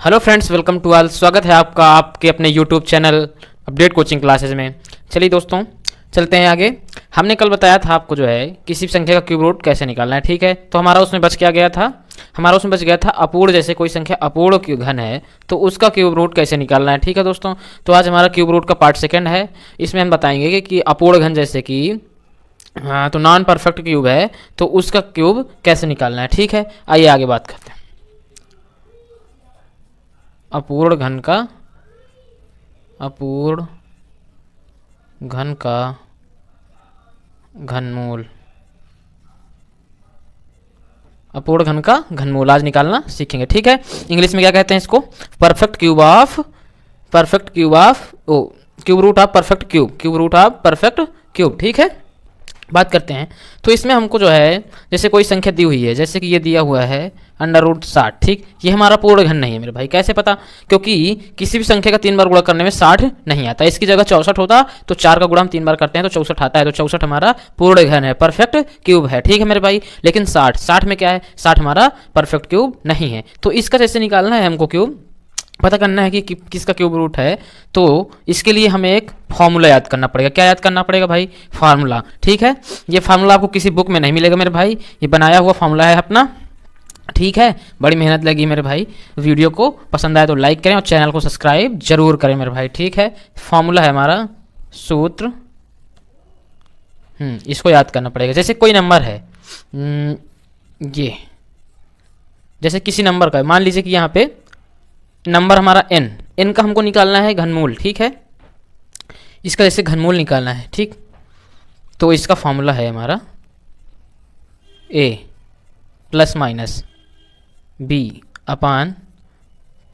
Hello friends, welcome to all. स्वागत है आपका आपके अपने YouTube channel update coaching classes में। चलिए दोस्तों, चलते हैं आगे। हमने कल बताया था आपको जो है किसी भी संख्या का क्यूब रूट कैसे निकालना है, ठीक है। तो हमारा उसमें बच क्या गया था, हमारा उसमें बच गया था अपूर्ण। जैसे कोई संख्या अपूर्ण घन है तो उसका क्यूब रूट कैसे निकालना है, ठीक है दोस्तों। तो आज हमारा क्यूब रूट का पार्ट सेकंड है। इसमें हम बताएंगे कि अपूर्ण घन जैसे कि तो नॉन परफेक्ट क्यूब है तो उसका क्यूब कैसे निकालना है, ठीक है। आइए आगे बात करते हैं। अपूर्ण घन का घनमूल, अपूर्ण घन का घनमूल आज निकालना सीखेंगे, ठीक है। इंग्लिश में क्या कहते हैं इसको, cube root of perfect cube, ठीक है। बात करते हैं। तो इसमें हमको जो है जैसे कोई संख्या दी हुई है, जैसे कि ये दिया हुआ है √60, ठीक। ये हमारा पूर्ण घन नहीं है मेरे भाई। कैसे पता, क्योंकि किसी भी संख्या का 3 बार गुणा करने में 60 नहीं आता। इसकी जगह 64 होता तो 4 का गुणा हम 3 बार करते हैं तो 64 आता है। तो 64 हमारा पूर्ण घन है, परफेक्ट क्यूब है, ठीक है मेरे भाई। लेकिन 60 में क्या है, 60 हमारा परफेक्ट क्यूब नहीं है। तो इसका जैसे निकालना है हमको क्यूब, पता करना है कि किसका क्यूब रूट है, तो इसके लिए हमें एक फार्मूला याद करना पड़ेगा। क्या याद करना पड़ेगा भाई, फार्मूला, ठीक है। ये फार्मूला आपको किसी बुक में नहीं मिलेगा मेरे भाई, ये बनाया हुआ फार्मूला है अपना, ठीक है। बड़ी मेहनत लगी मेरे भाई। वीडियो को पसंद आए तो लाइक करें और चैनल को सब्सक्राइब जरूर करें मेरे भाई, ठीक है। फार्मूला है हमारा सूत्र, इसको याद करना पड़ेगा। जैसे कोई नंबर है, ये जैसे किसी नंबर का, मान लीजिए कि यहाँ पे नंबर हमारा n का हमको निकालना है घनमूल, ठीक है। इसका जैसे घनमूल निकालना है, ठीक। तो इसका फॉर्मूला है हमारा a ± b अपान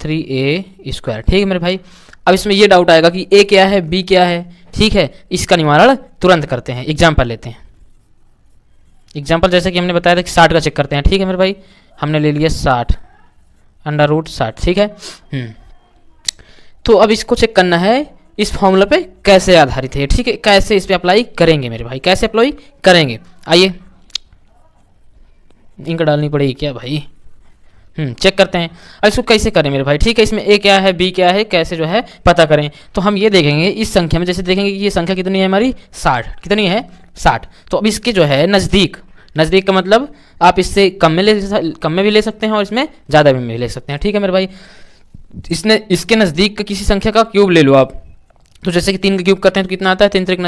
3a², ठीक है मेरे भाई। अब इसमें ये डाउट आएगा कि a क्या है, b क्या है, ठीक है। इसका निवारण तुरंत करते हैं। एग्जाम्पल लेते हैं। एग्जाम्पल जैसे कि हमने बताया था कि 60 का चेक करते हैं, ठीक है मेरे भाई। हमने ले लिया 60 √60, ठीक है। तो अब इसको चेक करना है इस फॉर्मूला पे कैसे आधारित है, ठीक है। कैसे इस पे अप्लाई करेंगे मेरे भाई, कैसे अप्लाई करेंगे। आइए, इंक डालनी पड़ेगी क्या भाई, चेक करते हैं। अब इसको कैसे करें मेरे भाई, ठीक है। इसमें a क्या है, b क्या है, कैसे जो है पता करें। तो हम ये देखेंगे इस संख्या में, जैसे देखेंगे कि ये संख्या कितनी है हमारी, 60। कितनी है, 60। तो अब इसके जो है नज़दीक का मतलब आप इससे कम में भी ले सकते हैं और इसमें ज़्यादा भी ले सकते हैं, ठीक है मेरे भाई। इसके नज़दीक का किसी संख्या का क्यूब ले लो आप। तो जैसे कि 3 का क्यूब करते हैं तो कितना आता है, 3 त्रिक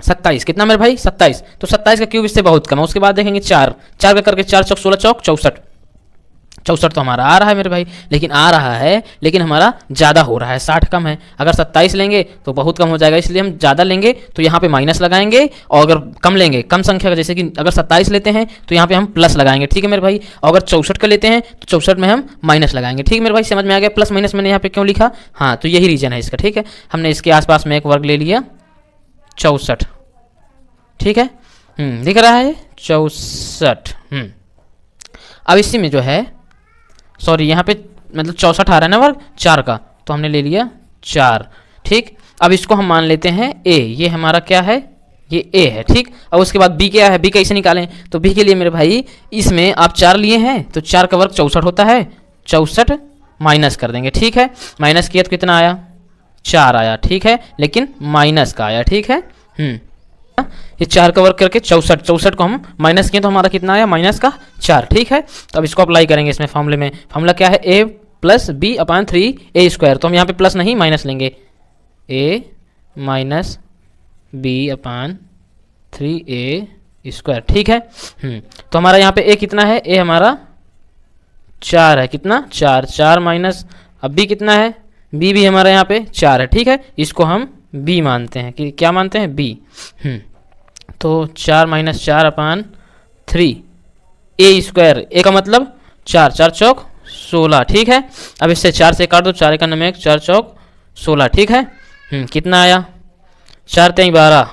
27। कितना मेरे भाई, 27। तो 27 का क्यूब इससे बहुत कम है। उसके बाद देखेंगे 4 का करके 4 चौक 16 चौक 64। 64 तो हमारा आ रहा है मेरे भाई, लेकिन हमारा ज़्यादा हो रहा है, 60 कम है। अगर 27 लेंगे तो बहुत कम हो जाएगा, इसलिए हम ज़्यादा लेंगे तो यहाँ पे माइनस लगाएंगे। और अगर कम लेंगे, कम संख्या का, जैसे कि अगर 27 लेते हैं तो यहाँ पे हम प्लस लगाएंगे, ठीक है मेरे भाई। और अगर 64 का लेते हैं तो 64 में हम माइनस लगाएंगे, ठीक है मेरे भाई। समझ में आ गया प्लस माइनस मैंने यहाँ पे क्यों लिखा, हाँ, तो यही रीजन है इसका, ठीक है। हमने इसके आसपास में एक वर्ग ले लिया 64, ठीक है। दिख रहा है 64। अब इसी में जो है, सॉरी यहाँ पे मतलब 64 आ रहा है ना वर्ग 4 का, तो हमने ले लिया 4, ठीक। अब इसको हम मान लेते हैं a, ये हमारा क्या है, ये a है, ठीक। अब उसके बाद b क्या है, b कैसे निकालें। तो b के लिए मेरे भाई इसमें आप 4 लिए हैं तो 4 का वर्ग 64 होता है, 64 माइनस कर देंगे, ठीक है। माइनस किया तो कितना आया, 4 आया, ठीक है। लेकिन माइनस का आया, ठीक है। ये 4 का वर्ग करके 64 को हम माइनस किए तो हमारा कितना आया, -4, ठीक है। तो अब इसको अप्लाई करेंगे इसमें फॉर्मूले में। फॉर्मूला क्या है, a + b अपान 3a²। तो हम यहाँ पे प्लस नहीं माइनस लेंगे, a - b अपान 3a², ठीक है। तो हमारा यहाँ पे a कितना है, a हमारा 4 है, कितना 4 माइनस, अब b कितना है, b भी हमारा यहाँ पे 4 है, ठीक है। इसको हम b मानते हैं, कि क्या मानते हैं, b। तो 4 - 4 अपान 3a², a का मतलब 4 चौक 16, ठीक है। अब इससे 4 से काट दो, 4 × 9 = 4 चौक 16, ठीक है। कितना आया, 4 × 3 = 12,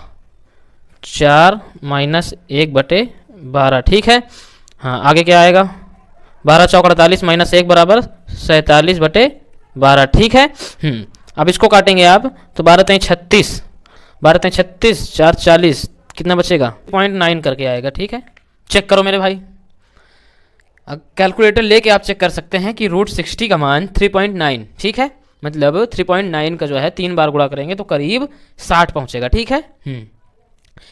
4 - 1/12, ठीक है। हाँ, आगे क्या आएगा, 12 चौक 48 - 1 = 47/12, ठीक है। अब इसको काटेंगे आप तो 12 × 3 = 36, 12 × 3 = 36, 4 = 40, कितना बचेगा, 0.9 करके आएगा, ठीक है। चेक करो मेरे भाई, कैलकुलेटर लेके आप चेक कर सकते हैं कि √60 का मान 3.9, ठीक है, मतलब 3.9 का जो है 3 बार गुणा करेंगे तो करीब 60 पहुंचेगा, ठीक है।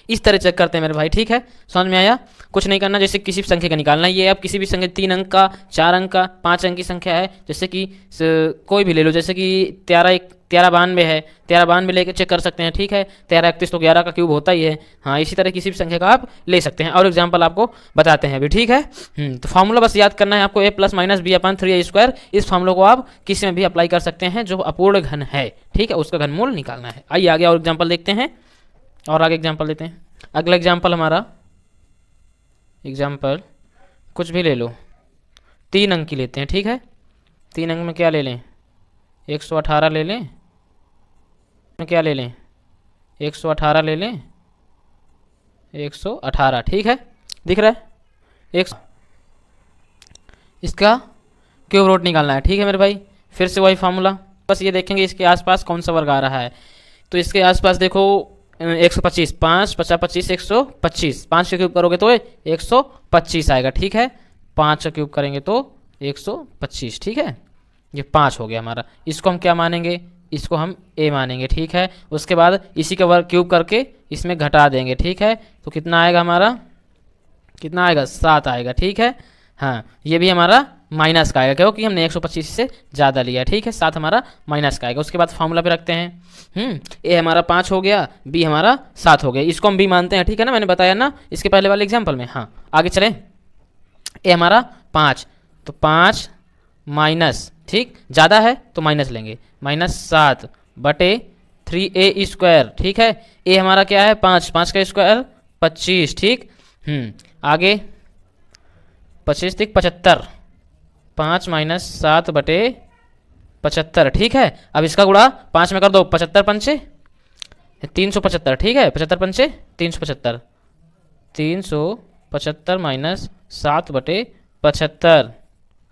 इस तरह चेक करते हैं मेरे भाई, ठीक है, समझ में आया। कुछ नहीं करना, जैसे किसी भी संख्या का निकालना है, ये अब किसी भी संख्या 3 अंक का, 4 अंक का, 5 अंक की संख्या है, जैसे कि कोई भी ले लो, जैसे कि 1392 है, 1392 लेके चेक कर सकते हैं, ठीक है। 1331 तो 11 का क्यूब होता ही है। हाँ, इसी तरह किसी भी संख्या का आप ले सकते हैं, और एग्जाम्पल आपको बताते हैं अभी, ठीक है। तो फार्मूला बस याद करना है आपको, a + -b/3a²। इस फार्मूला को आप किसी में भी अप्लाई कर सकते हैं जो अपूर्ण घन है, ठीक है, उसका घनमूल निकालना है। आइए आगे और एग्जाम्पल देखते हैं, और आगे एग्जाम्पल देते हैं। अगला एग्जाम्पल हमारा, एग्जाम्पल कुछ भी ले लो, 3 अंक की लेते हैं, ठीक है। 3 अंक में क्या ले लें, 118 ले लें, क्या ले लें, 118 ले लें, 118, ठीक है, दिख रहा है। इसका क्यूब रूट निकालना है, ठीक है मेरे भाई। फिर से वही फार्मूला, बस ये देखेंगे इसके आसपास कौन सा वर्ग आ रहा है। तो इसके आसपास देखो 125, 5 50 25 125, 5 का क्यूब करोगे तो 125 आएगा, ठीक है। 5 का क्यूब करेंगे तो 125, ठीक है। ये 5 हो गया हमारा। इसको हम क्या मानेंगे, इसको हम a मानेंगे, ठीक है। उसके बाद इसी का वर्ग क्यूब करके इसमें घटा देंगे, ठीक है। तो कितना आएगा हमारा, कितना आएगा, 7 आएगा, ठीक है। हाँ, ये भी हमारा माइनस का आएगा क्योंकि हमने 125 से ज़्यादा लिया, ठीक है। 7 हमारा माइनस का आएगा। उसके बाद फार्मूला पे रखते हैं, a हमारा 5 हो गया, b हमारा 7 हो गया, इसको हम b मानते हैं, ठीक है ना, मैंने बताया ना इसके पहले वाले एग्जाम्पल में। हाँ, आगे चलें। a हमारा 5, तो 5 माइनस, ठीक, ज़्यादा है तो माइनस लेंगे, -7 बटे 3a², ठीक है। a हमारा क्या है, 5, 5 का स्क्वायर 25, ठीक। आगे 25 तिक 75, 5 - 7 बटे 75, ठीक है। अब इसका गुणा 5 में कर दो, 75 पंचे 375, ठीक है, 75 पंचे 375, 375 - 7 बटे 75,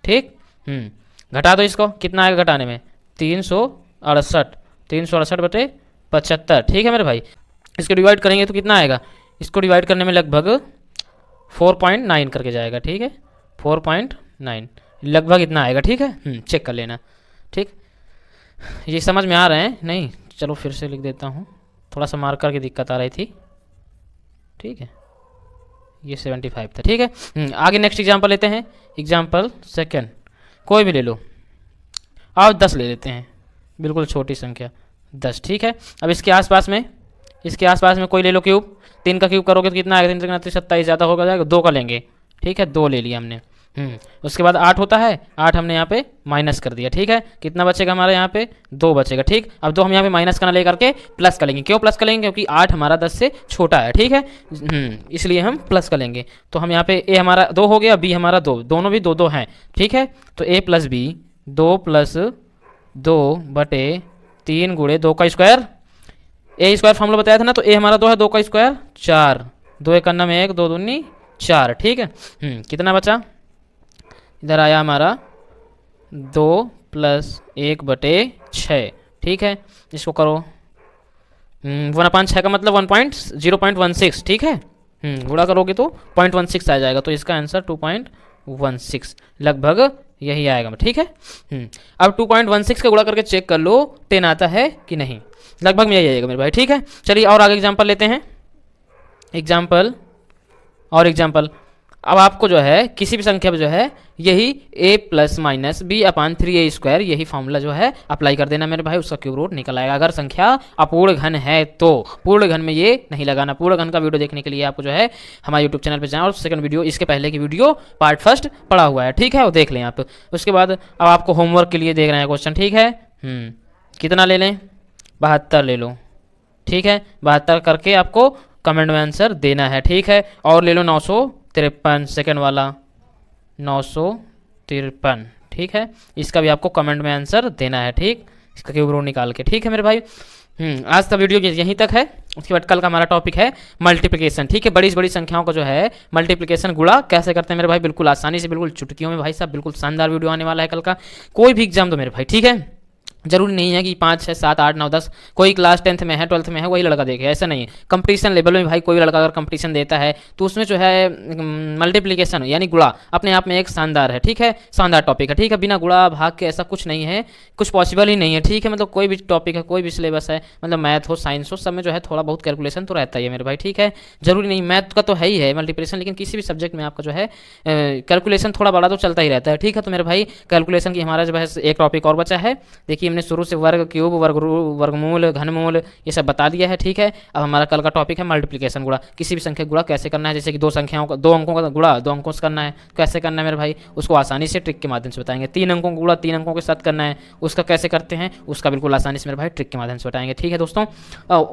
ठीक। घटा दो इसको, कितना आएगा घटाने में, 368, 368 बटे 75, ठीक है मेरे भाई। इसको डिवाइड करेंगे तो कितना आएगा, इसको डिवाइड करने में लगभग 4.9 करके जाएगा, ठीक है, 4.9 लगभग इतना आएगा, ठीक है। चेक कर लेना, ठीक। ये समझ में आ रहे हैं नहीं, चलो फिर से लिख देता हूँ, थोड़ा सा मार्कर की दिक्कत आ रही थी, ठीक है। ये 75 था, ठीक है। आगे नेक्स्ट एग्जांपल लेते हैं, एग्जांपल सेकंड, कोई भी ले लो, आप 10 ले लेते हैं, बिल्कुल छोटी संख्या 10, ठीक है। अब इसके आसपास में कोई ले लो क्यूब, 3 का क्यूब करोगे तो कितना आएगा, 3 × 27 ज़्यादा होगा जाएगा, 2 का लेंगे, ठीक है, 2 ले लिया हमने। उसके बाद 8 होता है, 8 हमने यहाँ पे माइनस कर दिया, ठीक है। कितना बचेगा हमारा यहाँ पे, 2 बचेगा, ठीक। अब 2 हम यहाँ पे माइनस करना लेकर के प्लस कर लेंगे, क्यों प्लस कर लेंगे, क्योंकि 8 हमारा 10 से छोटा है, ठीक है, इसलिए हम प्लस कर लेंगे। तो हम यहाँ पे a हमारा 2 हो गया, b हमारा 2, दोनों भी 2 हैं, ठीक है। तो a + b 2 + 2 बटे 3 × 2 का स्क्वायर, a² फॉर्मूला बताया था ना, तो a हमारा 2 है, 2 का स्क्वायर 4, 2 1 में 1, 2 दूनी 4, ठीक है। कितना बचा, इधर आया हमारा 2 + 1 बटे 6, ठीक है। इसको करो 1/6 का मतलब 0.16, ठीक है। गुणा करोगे तो 0.16 आ जाएगा, तो इसका आंसर 2.16 लगभग यही आएगा, ठीक है। अब 2.16 का गुणा करके चेक कर लो 10 आता है कि नहीं, लगभग में यही आएगा मेरे भाई, ठीक है। चलिए और आगे एग्जाम्पल लेते हैं, एग्जाम्पल और एग्जाम्पल। अब आपको जो है किसी भी संख्या पर जो है यही a ± b/3a², यही फॉर्मूला जो है अप्लाई कर देना मेरे भाई, उसका क्यूब रूट निकल आएगा। अगर संख्या अपूर्ण घन है तो, पूर्ण घन में ये नहीं लगाना। पूर्ण घन का वीडियो देखने के लिए आपको जो है हमारे यूट्यूब चैनल पर जाएं, और सेकंड वीडियो, इसके पहले की वीडियो पार्ट फर्स्ट पड़ा हुआ है, ठीक है, वो देख लें आप। उसके बाद अब आपको होमवर्क के लिए देख रहे हैं क्वेश्चन, ठीक है। कितना ले लें, 72 ले लो, ठीक है। 72 करके आपको कमेंट में आंसर देना है, ठीक है। और ले लो 953, सेकंड वाला 953, ठीक है। इसका भी आपको कमेंट में आंसर देना है, ठीक, इसका क्यूब रूट निकाल के, ठीक है मेरे भाई। आज का वीडियो यहीं तक है। उसके बाद कल का हमारा टॉपिक है मल्टीप्लिकेशन, ठीक है। बड़ी संख्याओं को जो है मल्टीप्लिकेशन गुणा कैसे करते हैं मेरे भाई, बिल्कुल आसानी से, बिल्कुल चुटकियों में भाई साहब, बिल्कुल शानदार वीडियो आने वाला है कल का। कोई भी एग्जाम दो मेरे भाई, ठीक है। जरूरी नहीं है कि 5 6 7 8 9 10 कोई क्लास 10th में है 12th में है वही लड़का देखे, ऐसा नहीं है। कंपटीशन लेवल में भाई कोई भी लड़का अगर कंपटीशन देता है तो उसमें जो है मल्टीप्लिकेशन यानी गुणा अपने आप में एक शानदार है, ठीक है, शानदार टॉपिक है, ठीक है। बिना गुणा भाग के ऐसा कुछ नहीं है, कुछ पॉसिबल ही नहीं है, ठीक है। मतलब कोई भी टॉपिक है, कोई भी सिलेबस है, मतलब मैथ हो साइंस हो, सब में जो है थोड़ा बहुत कैलकुलेशन तो रहता ही है मेरे भाई, ठीक है। जरूरी नहीं मैथ का तो है ही है मल्टीप्लिकेशन, लेकिन किसी भी सब्जेक्ट में आपका जो है कैलकुलेशन थोड़ा बड़ा तो चलता ही रहता है, ठीक है। तो मेरे भाई कैलकुलेशन की हमारा जो है एक टॉपिक और बचा है। देखिए हमने शुरू से वर्ग, क्यूब, वर्गमूल, घनमूल ये सब बता दिया है, ठीक है। अब हमारा कल का टॉपिक है मल्टीप्लिकेशन, गुणा। किसी भी संख्या गुणा कैसे करना है, जैसे कि दो संख्याओं का, 2 अंकों का गुणा 2 अंकों से करना है, कैसे करना है मेरे भाई, उसको आसानी से ट्रिक के माध्यम से बताएंगे। 3 अंकों का गुणा 3 अंकों के साथ करना है, उसका कैसे करते हैं, उसका बिल्कुल आसानी से मेरे भाई ट्रिक के माध्यम से बताएंगे, ठीक है दोस्तों।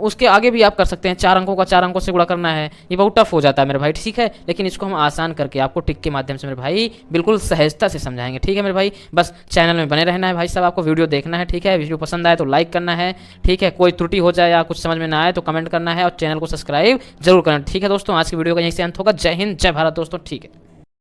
उसके आगे भी आप कर सकते हैं, 4 अंकों का 4 अंकों से गुणा करना है, ये बहुत टफ हो जाता है मेरे भाई, ठीक है। लेकिन इसको हम आसान करके आपको ट्रिक के माध्यम से मेरे भाई बिल्कुल सहजता से समझाएंगे, ठीक है मेरे भाई। बस चैनल में बने रहना है भाई साहब, आपको वीडियो देखना है, ठीक है। वीडियो पसंद आए तो लाइक करना है, ठीक है। कोई त्रुटि हो जाए या कुछ समझ में ना आए तो कमेंट करना है और चैनल को सब्सक्राइब जरूर करना, ठीक है दोस्तों। आज की वीडियो का यहीं से अंत होगा। जय हिंद, जय भारत दोस्तों, ठीक है।